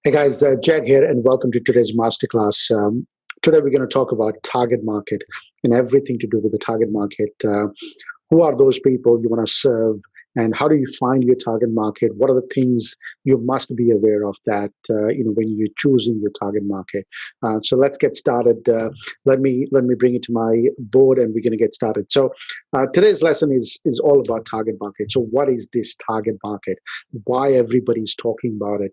Hey guys, Jag here, and welcome to today's masterclass. Today we're going to talk about target market and everything to do with the target market. Who are those people you want to serve, and how do you find your target market? What are the things you must be aware of that when you're choosing your target market? So let's get started. Let me bring it to my board, and we're going to get started. So today's lesson is all about target market. So what is this target market? Why everybody's talking about it?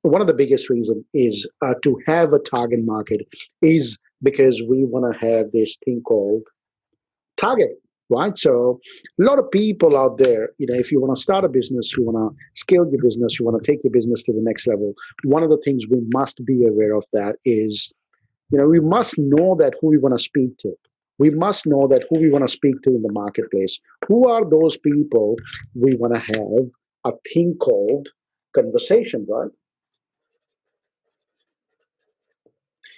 One of the biggest reasons is to have a target market is because we want to have this thing called target, right? So a lot of people out there, if you want to start a business, you want to scale your business, you want to take your business to the next level, one of the things we must be aware of that is, we must know that who we want to speak to. We must know that who we want to speak to in the marketplace. Who are those people we want to have a thing called conversation, right?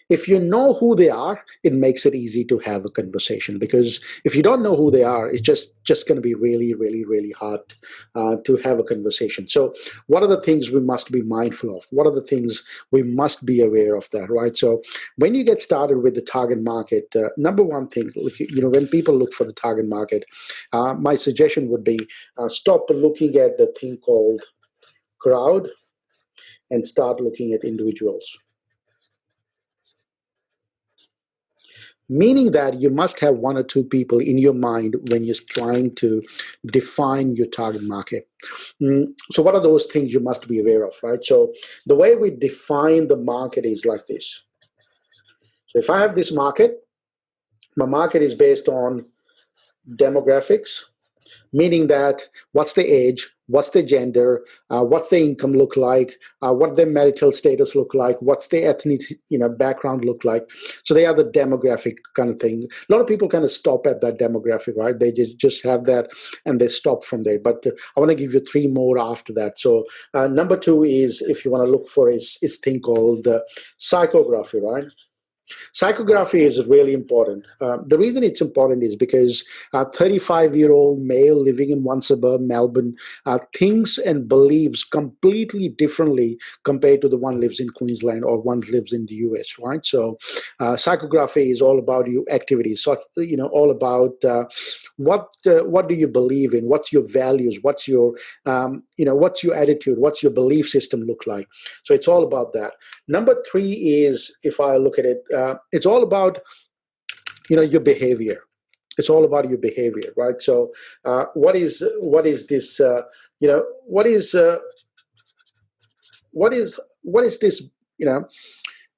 If you know who they are, it makes it easy to have a conversation, because if you don't know who they are, it's just going to be really, really, really hard to have a conversation. So what are the things we must be mindful of? What are the things we must be aware of that, right? So when you get started with the target market, number one thing, when people look for the target market, my suggestion would be stop looking at the thing called crowd and start looking at individuals. Meaning that you must have one or two people in your mind when you're trying to define your target market. So what are those things you must be aware of, right? So the way we define the market is like this. So if I have this market, my market is based on demographics, meaning that what's the age, what's the gender, what's the income look like, what their marital status look like, what's their ethnic background look like. So they are the demographic kind of thing. A lot of people kind of stop at that demographic, right? They just have that and they stop from there. But I want to give you three more after that. So number two is, if you want to look for, is thing called psychography, right? Psychography is really important. The reason it's important is because a 35-year-old male living in one suburb, Melbourne, thinks and believes completely differently compared to the one lives in Queensland or one lives in the US, right? So psychography is all about your activities, so, all about what do you believe in, what's your values, what's your attitude, what's your belief system look like. So it's all about that. Number three is, if I look at it, it's all about your behavior. It's all about your behavior, right? So what is this what is this,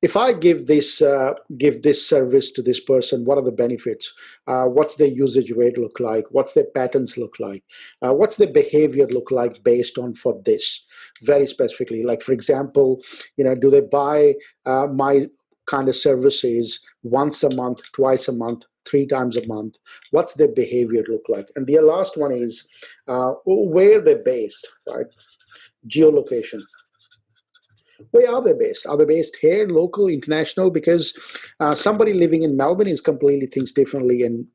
if I give this service to this person, what are the benefits? What's their usage rate look like? What's their patterns look like? What's their behavior look like based on for this? Very specifically, like for example, do they buy my kind of services once a month, twice a month, three times a month? What's their behavior look like? And the last one is where they're based, right? Geolocation. Where are they based? Are they based here, local, international? Because somebody living in Melbourne is completely thinks differently, and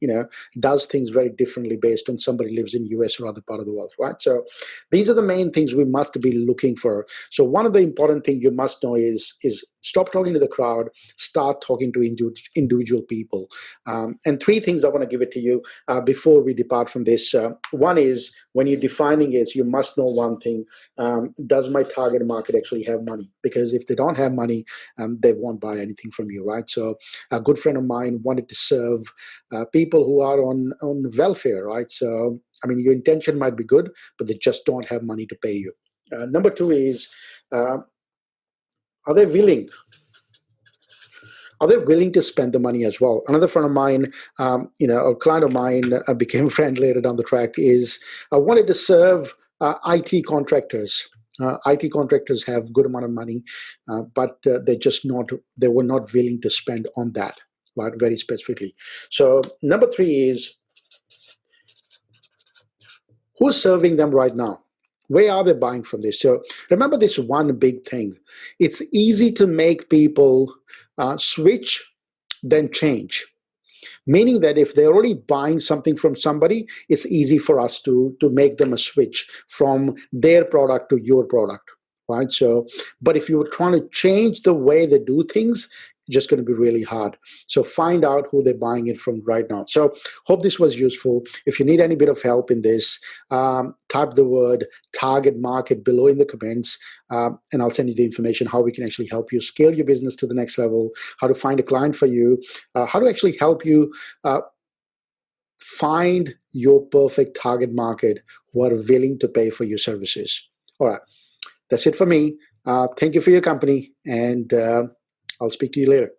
does things very differently based on somebody lives in US or other part of the world, right? So these are the main things we must be looking for. So one of the important things you must know is stop talking to the crowd, start talking to individual people. And three things I want to give it to you before we depart from this. One is, when you're defining it, you must know one thing. Does my target market actually have money? Because if they don't have money, they won't buy anything from you, right? So a good friend of mine wanted to serve people who are on welfare, right? So, your intention might be good, but they just don't have money to pay you. Number two is, are they willing? Are they willing to spend the money as well? Another friend of mine, a client of mine, became a friend later down the track, is wanted to serve IT contractors. IT contractors have good amount of money, but they were not willing to spend on that, right? Very specifically. So number three is, who's serving them right now? Where are they buying from this? So remember this one big thing. It's easy to make people switch, then change. Meaning that if they're already buying something from somebody, it's easy for us to make them a switch from their product to your product, right? So, but if you were trying to change the way they do things, it's just going to be really hard. So find out who they're buying it from right now. So hope this was useful. If you need any bit of help in this, type the word target market below in the comments, and I'll send you the information how we can actually help you scale your business to the next level, how to find a client for you, how to actually help you find your perfect target market who are willing to pay for your services. All right, that's it for me. Thank you for your company, and I'll speak to you later.